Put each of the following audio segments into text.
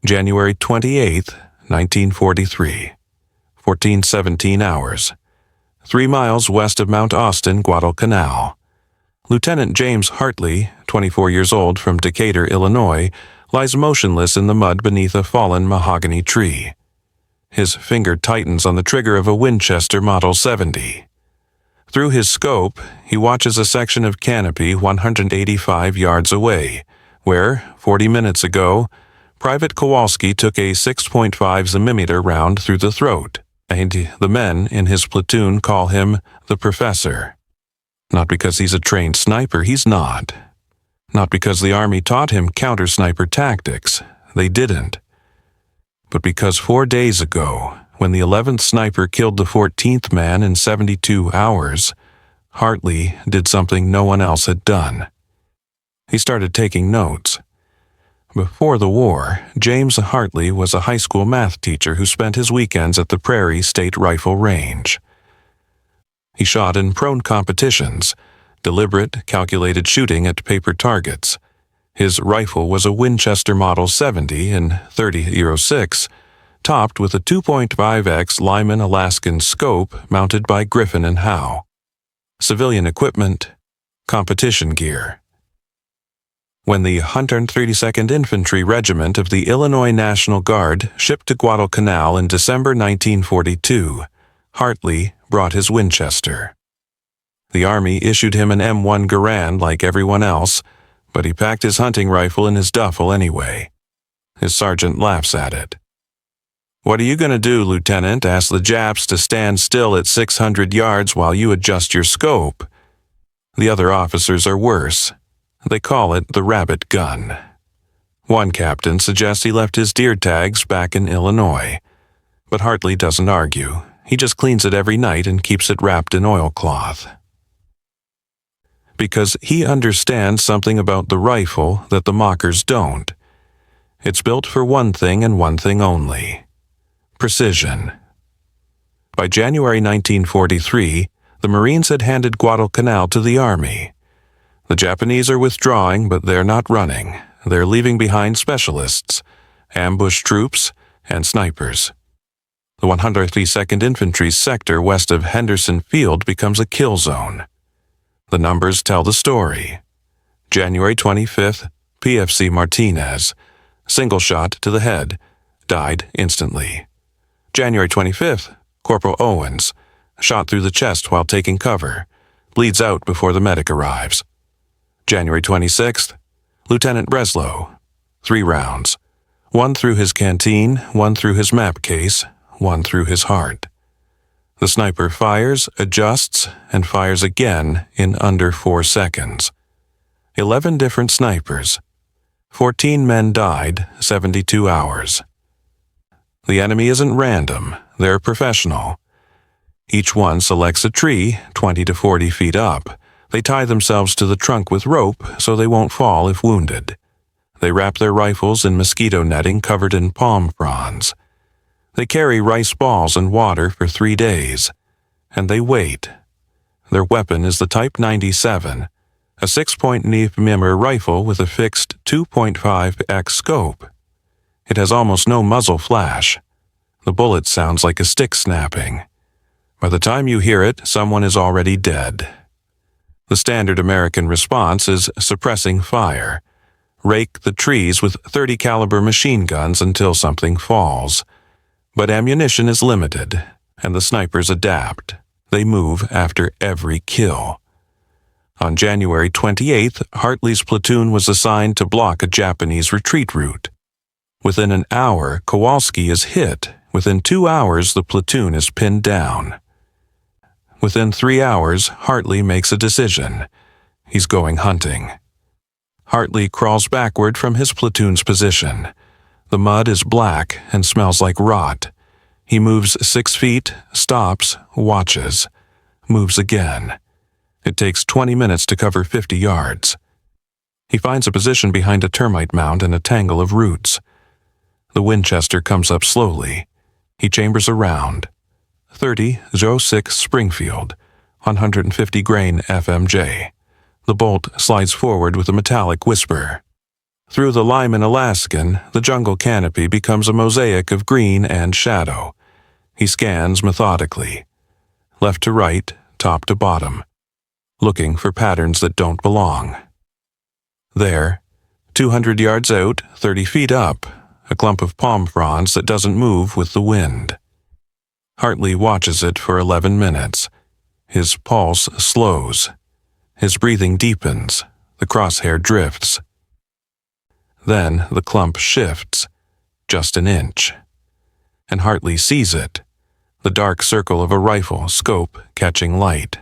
January 28, 1943, 14:17 hours. 3 miles west of Mount Austin, Guadalcanal. Lieutenant James Hartley, 24 years old, from Decatur, Illinois, lies motionless in the mud beneath a fallen mahogany tree. His finger tightens on the trigger of a Winchester Model 70. Through his scope, he watches a section of canopy 185 yards away, where, 40 minutes ago, Private Kowalski took a 6.5mm round through the throat, and the men in his platoon call him the Professor. Not because he's a trained sniper, he's not. Not because the Army taught him counter-sniper tactics, they didn't. But because 4 days ago, when the 11th sniper killed the 14th man in 72 hours, Hartley did something no one else had done. He started taking notes. Before the war, James Hartley was a high school math teacher who spent his weekends at the Prairie State Rifle Range. He shot in prone competitions, deliberate, calculated shooting at paper targets. His rifle was a Winchester Model 70 in .30-06, topped with a 2.5x Lyman Alaskan scope mounted by Griffin & Howe. Civilian equipment, competition gear. When the 132nd Infantry Regiment of the Illinois National Guard shipped to Guadalcanal in December 1942, Hartley brought his Winchester. The Army issued him an M1 Garand like everyone else, but he packed his hunting rifle in his duffel anyway. His sergeant laughs at it. "What are you going to do, Lieutenant? Ask the Japs to stand still at 600 yards while you adjust your scope." The other officers are worse. They call it the rabbit gun. One captain suggests he left his deer tags back in Illinois, but Hartley doesn't argue. He just cleans it every night and keeps it wrapped in oilcloth. Because he understands something about the rifle that the mockers don't. It's built for one thing and one thing only: precision. By January 1943, the Marines had handed Guadalcanal to the Army. The Japanese are withdrawing, but they're not running. They're leaving behind specialists, ambush troops, and snipers. The 132nd Infantry's sector west of Henderson Field becomes a kill zone. The numbers tell the story. January 25th, PFC Martinez, single shot to the head, died instantly. January 25th, Corporal Owens, shot through the chest while taking cover, bleeds out before the medic arrives. January 26th, Lieutenant Breslow, 3 rounds, 1 through his canteen, 1 through his map case, 1 through his heart. The sniper fires, adjusts, and fires again in under 4 seconds. 11 different snipers. 14 men died, 72 hours. The enemy isn't random, they're professional. Each one selects a tree 20 to 40 feet up. They tie themselves to the trunk with rope so they won't fall if wounded. They wrap their rifles in mosquito netting covered in palm fronds. They carry rice balls and water for 3 days, and they wait. Their weapon is the Type 97, a 6.9mm rifle with a fixed 2.5x scope. It has almost no muzzle flash. The bullet sounds like a stick snapping. By the time you hear it, someone is already dead. The standard American response is suppressing fire. Rake the trees with .30 caliber machine guns until something falls. But ammunition is limited, and the snipers adapt. They move after every kill. On January 28th, Hartley's platoon was assigned to block a Japanese retreat route. Within an hour, Kowalski is hit. Within 2 hours, the platoon is pinned down. Within 3 hours, Hartley makes a decision. He's going hunting. Hartley crawls backward from his platoon's position. The mud is black and smells like rot. He moves 6 feet, stops, watches, moves again. It takes 20 minutes to cover 50 yards. He finds a position behind a termite mound and a tangle of roots. The Winchester comes up slowly. He chambers a round. .30-06 Springfield, 150 grain FMJ. The bolt slides forward with a metallic whisper. Through the Lyman Alaskan, the jungle canopy becomes a mosaic of green and shadow. He scans methodically, left to right, top to bottom, looking for patterns that don't belong. There, 200 yards out, 30 feet up, a clump of palm fronds that doesn't move with the wind. Hartley watches it for 11 minutes. His pulse slows. His breathing deepens. The crosshair drifts. Then the clump shifts, just an inch. And Hartley sees it, the dark circle of a rifle scope catching light.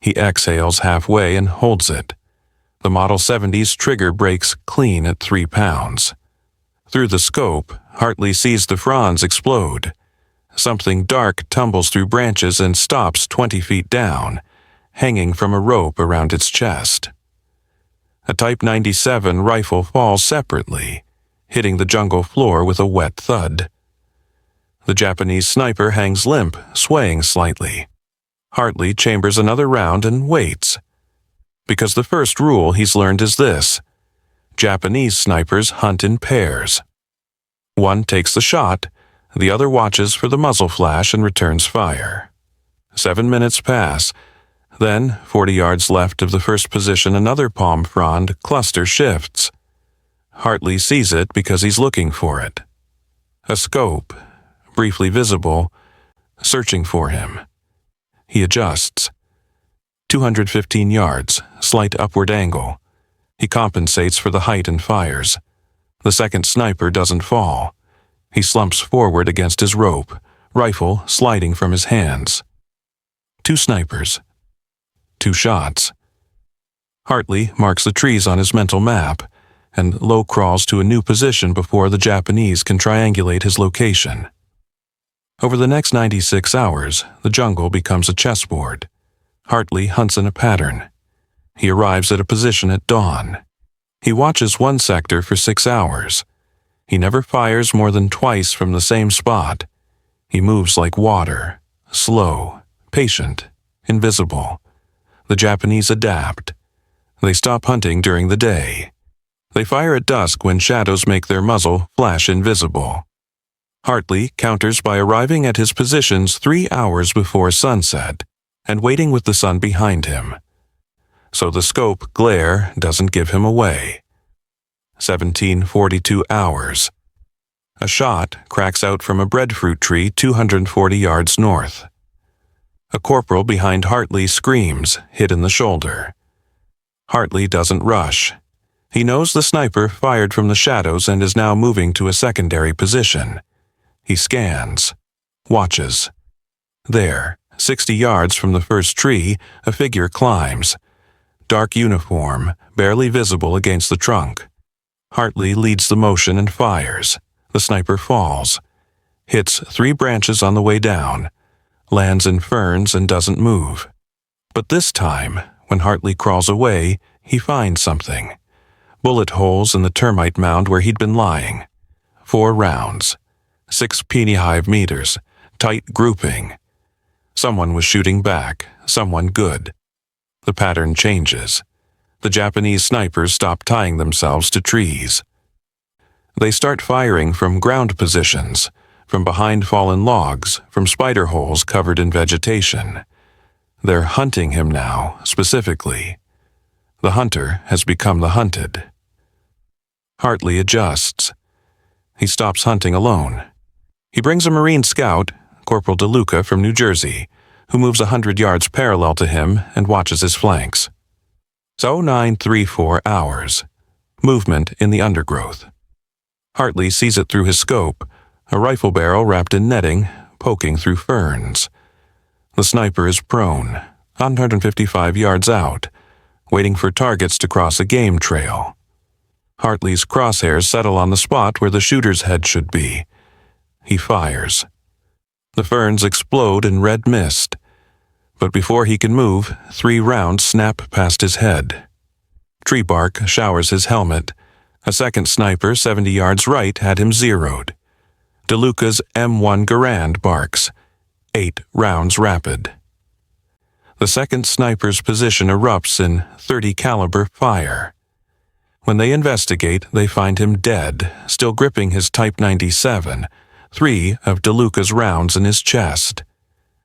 He exhales halfway and holds it. The Model 70's trigger breaks clean at 3 pounds. Through the scope, Hartley sees the fronds explode. Something dark tumbles through branches and stops 20 feet down, hanging from a rope around its chest. A Type 97 rifle falls separately, hitting the jungle floor with a wet thud. The Japanese sniper hangs limp, swaying slightly. Hartley chambers another round and waits. Because the first rule he's learned is this: Japanese snipers hunt in pairs. One takes the shot, the other watches for the muzzle flash and returns fire. 7 minutes pass. Then, 40 yards left of the first position, another palm frond cluster shifts. Hartley sees it because he's looking for it. A scope, briefly visible, searching for him. He adjusts. 215 yards, slight upward angle. He compensates for the height and fires. The second sniper doesn't fall. He slumps forward against his rope, rifle sliding from his hands. 2 snipers. 2 shots. Hartley marks the trees on his mental map and low crawls to a new position before the Japanese can triangulate his location. Over the next 96 hours, the jungle becomes a chessboard. Hartley hunts in a pattern. He arrives at a position at dawn. He watches one sector for 6 hours. He never fires more than twice from the same spot. He moves like water, slow, patient, invisible. The Japanese adapt. They stop hunting during the day. They fire at dusk when shadows make their muzzle flash invisible. Hartley counters by arriving at his positions 3 hours before sunset and waiting with the sun behind him. So the scope glare doesn't give him away. 1742 hours. A shot cracks out from a breadfruit tree 240 yards north. A corporal behind Hartley screams, hit in the shoulder. Hartley doesn't rush. He knows the sniper fired from the shadows and is now moving to a secondary position. He scans, watches. There, 60 yards from the first tree, a figure climbs. Dark uniform, barely visible against the trunk. Hartley leads the motion and fires. The sniper falls. Hits 3 branches on the way down. Lands in ferns and doesn't move. But this time, when Hartley crawls away, he finds something. Bullet holes in the termite mound where he'd been lying. 4 rounds. 6 peony hive meters. Tight grouping. Someone was shooting back. Someone good. The pattern changes. The Japanese snipers stop tying themselves to trees. They start firing from ground positions, from behind fallen logs, from spider holes covered in vegetation. They're hunting him now, specifically. The hunter has become the hunted. Hartley adjusts. He stops hunting alone. He brings a Marine scout, Corporal DeLuca from New Jersey, who moves 100 yards parallel to him and watches his flanks. It's 0934 hours. Movement in the undergrowth. Hartley sees it through his scope, a rifle barrel wrapped in netting, poking through ferns. The sniper is prone, 155 yards out, waiting for targets to cross a game trail. Hartley's crosshairs settle on the spot where the shooter's head should be. He fires. The ferns explode in red mist, but before he can move, 3 rounds snap past his head. Tree bark showers his helmet. A second sniper 70 yards right had him zeroed. DeLuca's M1 Garand barks. 8 rounds rapid. The second sniper's position erupts in .30 caliber fire. When they investigate, they find him dead, still gripping his Type 97, 3 of DeLuca's rounds in his chest.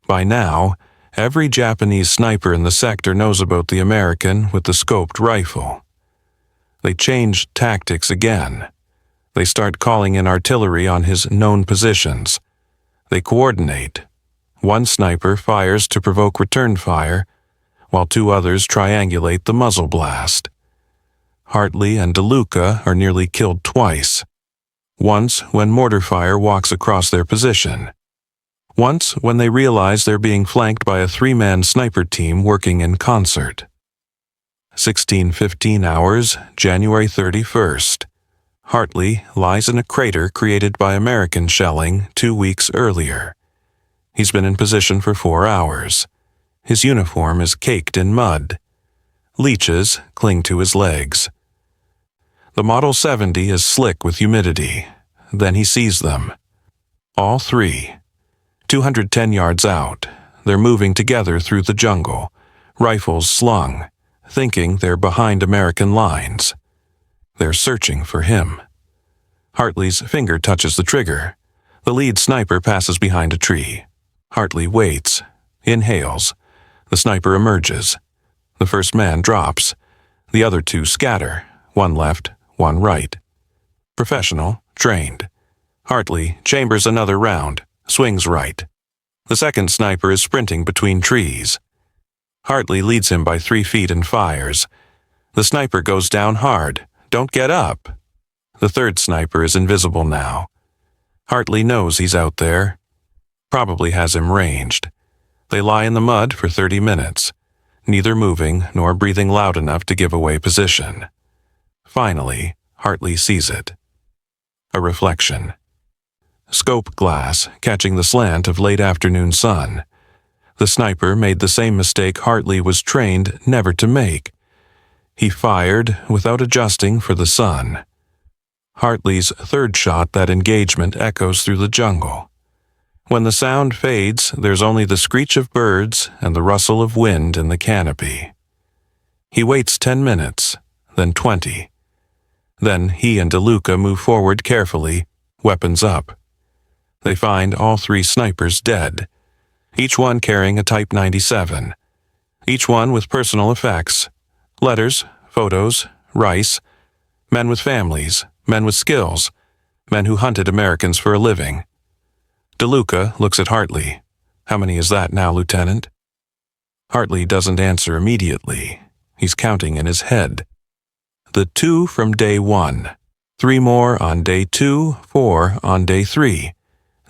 By now, every Japanese sniper in the sector knows about the American with the scoped rifle. They change tactics again. They start calling in artillery on his known positions. They coordinate. One sniper fires to provoke return fire, while 2 others triangulate the muzzle blast. Hartley and DeLuca are nearly killed twice. Once when mortar fire walks across their position. Once when they realize they're being flanked by a 3-man sniper team working in concert. 16:15 hours, January 31st. Hartley lies in a crater created by American shelling 2 weeks earlier. He's been in position for 4 hours. His uniform is caked in mud. Leeches cling to his legs. The Model 70 is slick with humidity. Then he sees them. All 3. 210 yards out, they're moving together through the jungle, rifles slung, thinking they're behind American lines. They're searching for him. Hartley's finger touches the trigger. The lead sniper passes behind a tree. Hartley waits, inhales. The sniper emerges. The first man drops. The other 2 scatter, one left, one right. Professional, trained. Hartley chambers another round, swings right. The second sniper is sprinting between trees. Hartley leads him by 3 feet and fires. The sniper goes down hard. Don't get up. The third sniper is invisible now. Hartley knows he's out there. Probably has him ranged. They lie in the mud for 30 minutes, neither moving nor breathing loud enough to give away position. Finally, Hartley sees it. A reflection. Scope glass catching the slant of late afternoon sun. The sniper made the same mistake Hartley was trained never to make. He fired without adjusting for the sun. Hartley's third shot that engagement echoes through the jungle. When the sound fades, there's only the screech of birds and the rustle of wind in the canopy. He waits 10 minutes, then 20. Then he and DeLuca move forward carefully, weapons up. They find all 3 snipers dead, each one carrying a Type 97, each one with personal effects, letters, photos, rice, men with families, men with skills, men who hunted Americans for a living. DeLuca looks at Hartley. How many is that now, Lieutenant? Hartley doesn't answer immediately. He's counting in his head. The 2 from day 1, 3 more on day 2, 4 on day 3.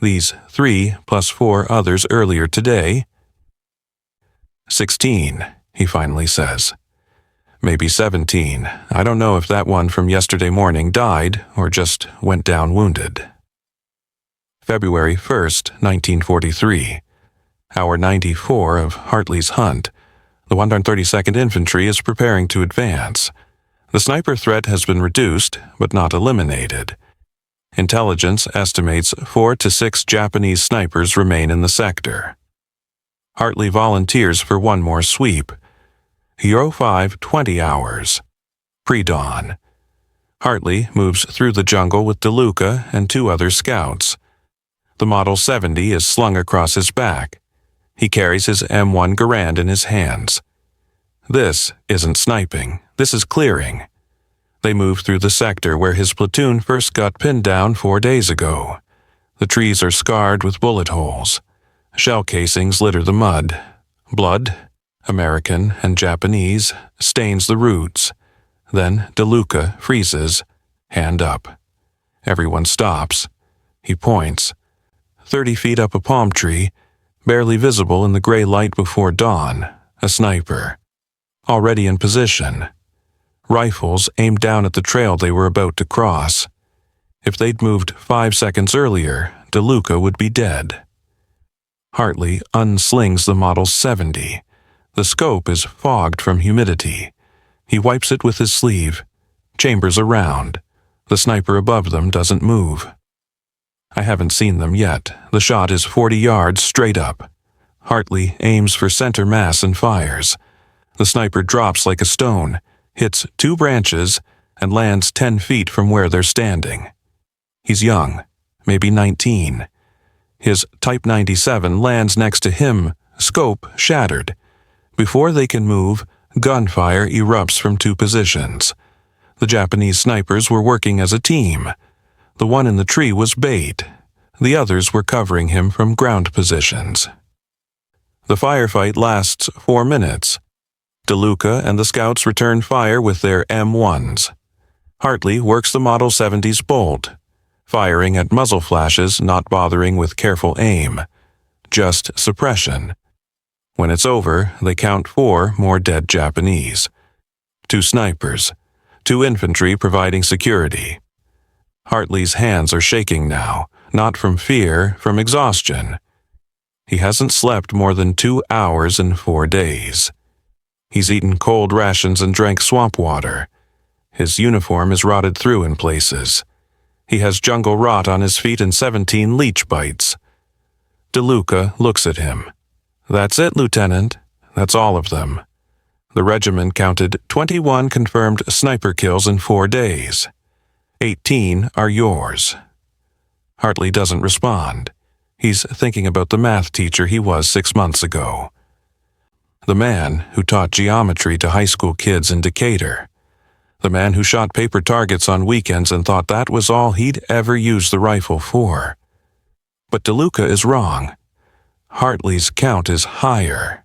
These 3 plus 4 others earlier today. 16, he finally says. Maybe 17. I don't know if that one from yesterday morning died or just went down wounded. February 1st, 1943. Hour 94 of Hartley's hunt. The 132nd Infantry is preparing to advance. The sniper threat has been reduced, but not eliminated. Intelligence estimates 4 to 6 Japanese snipers remain in the sector. Hartley volunteers for one more sweep. Hero 5, 20 hours. Pre-dawn. Hartley moves through the jungle with DeLuca and 2 other scouts. The Model 70 is slung across his back. He carries his M1 Garand in his hands. This isn't sniping. This is clearing. They move through the sector where his platoon first got pinned down 4 days ago. The trees are scarred with bullet holes. Shell casings litter the mud. Blood, American and Japanese, stains the roots. Then DeLuca freezes, hand up. Everyone stops. He points. 30 feet up a palm tree, barely visible in the gray light before dawn, a sniper. Already in position. Rifles aimed down at the trail they were about to cross. If they'd moved 5 seconds earlier, DeLuca would be dead. Hartley unslings the Model 70. The scope is fogged from humidity. He wipes it with his sleeve, chambers around. The sniper above them doesn't move. I haven't seen them yet. The shot is 40 yards straight up. Hartley aims for center mass and fires. The sniper drops like a stone, hits 2 branches, and lands 10 feet from where they're standing. He's young, maybe 19. His Type 97 lands next to him, scope shattered. Before they can move, gunfire erupts from 2 positions. The Japanese snipers were working as a team. The one in the tree was bait. The others were covering him from ground positions. The firefight lasts 4 minutes. DeLuca and the scouts return fire with their M1s. Hartley works the Model 70's bolt, firing at muzzle flashes, not bothering with careful aim. Just suppression. When it's over, they count 4 more dead Japanese. 2 snipers, 2 infantry providing security. Hartley's hands are shaking now, not from fear, from exhaustion. He hasn't slept more than 2 hours in 4 days. He's eaten cold rations and drank swamp water. His uniform is rotted through in places. He has jungle rot on his feet and 17 leech bites. DeLuca looks at him. "That's it, Lieutenant. That's all of them." The regiment counted 21 confirmed sniper kills in 4 days. 18 are yours. Hartley doesn't respond. He's thinking about the math teacher he was 6 months ago. The man who taught geometry to high school kids in Decatur. The man who shot paper targets on weekends and thought that was all he'd ever use the rifle for. But DeLuca is wrong. Hartley's count is higher.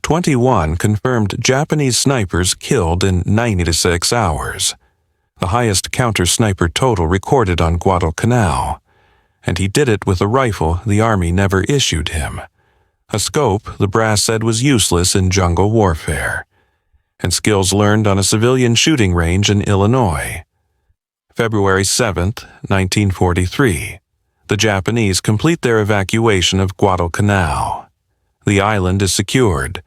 21 confirmed Japanese snipers killed in 96 hours. The highest counter-sniper total recorded on Guadalcanal. And he did it with a rifle the Army never issued him. A scope the brass said was useless in jungle warfare. And skills learned on a civilian shooting range in Illinois. February 7, 1943. The Japanese complete their evacuation of Guadalcanal. The island is secured.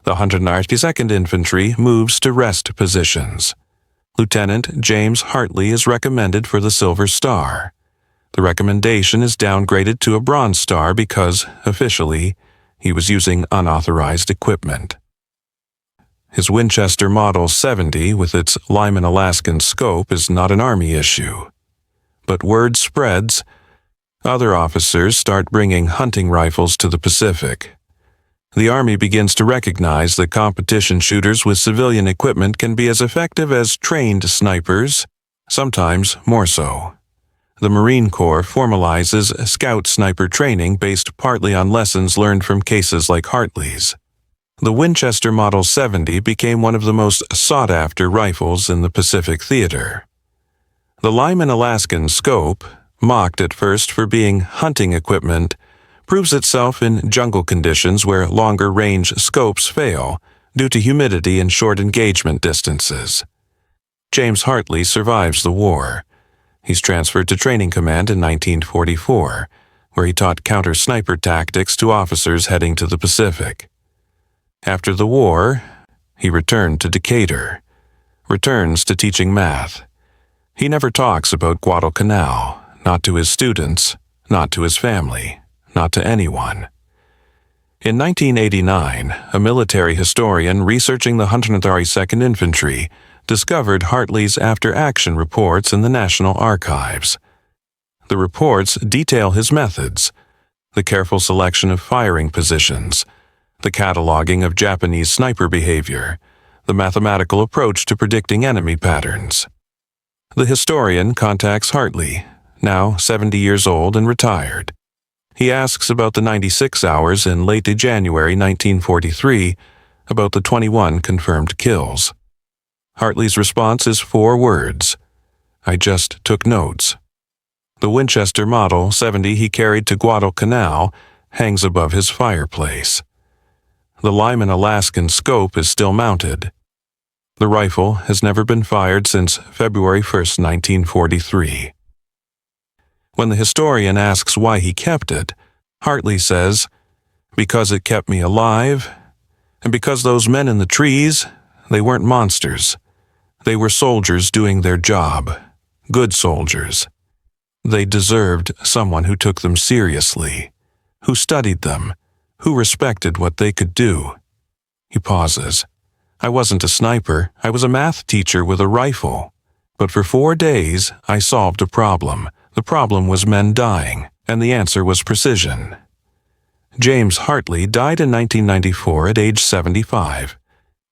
The 192nd Infantry moves to rest positions. Lieutenant James Hartley is recommended for the Silver Star. The recommendation is downgraded to a Bronze Star because, officially, he was using unauthorized equipment. His Winchester Model 70 with its Lyman Alaskan scope is not an Army issue. But word spreads. Other officers start bringing hunting rifles to the Pacific. The Army begins to recognize that competition shooters with civilian equipment can be as effective as trained snipers, sometimes more so. The Marine Corps formalizes scout sniper training based partly on lessons learned from cases like Hartley's. The Winchester Model 70 became one of the most sought-after rifles in the Pacific Theater. The Lyman Alaskan scope, mocked at first for being hunting equipment, proves itself in jungle conditions where longer-range scopes fail due to humidity and short engagement distances. James Hartley survives the war. He's transferred to Training Command in 1944, where he taught counter-sniper tactics to officers heading to the Pacific. After the war, he returned to Decatur, returns to teaching math. He never talks about Guadalcanal, not to his students, not to his family, not to anyone. In 1989, a military historian researching the 192nd Infantry discovered Hartley's after-action reports in the National Archives. The reports detail his methods, the careful selection of firing positions, the cataloging of Japanese sniper behavior, the mathematical approach to predicting enemy patterns. The historian contacts Hartley, now 70 years old and retired. He asks about the 96 hours in late January 1943, about the 21 confirmed kills. Hartley's response is 4 words. "I just took notes." The Winchester Model 70 he carried to Guadalcanal hangs above his fireplace. The Lyman Alaskan scope is still mounted. The rifle has never been fired since February 1, 1943. When the historian asks why he kept it, Hartley says, "Because it kept me alive, and because those men in the trees, they weren't monsters. They were soldiers doing their job, good soldiers. They deserved someone who took them seriously, who studied them, who respected what they could do." He pauses. I wasn't a sniper, I was a math teacher with a rifle. But for 4 days, I solved a problem. The problem was men dying, and the answer was precision. James Hartley died in 1994 at age 75.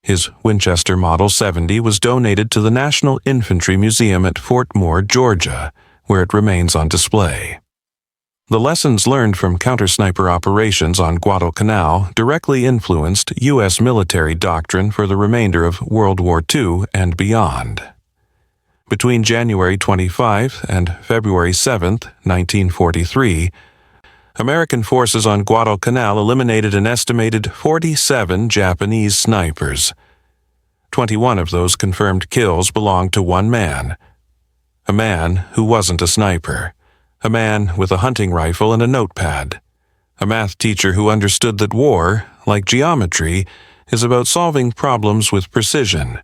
His Winchester Model 70 was donated to the National Infantry Museum at Fort Moore, Georgia, where it remains on display. The lessons learned from counter-sniper operations on Guadalcanal directly influenced U.S. military doctrine for the remainder of World War II and beyond. Between January 25 and February 7, 1943, American forces on Guadalcanal eliminated an estimated 47 Japanese snipers. 21 of those confirmed kills belonged to one man. A man who wasn't a sniper. A man with a hunting rifle and a notepad. A math teacher who understood that war, like geometry, is about solving problems with precision,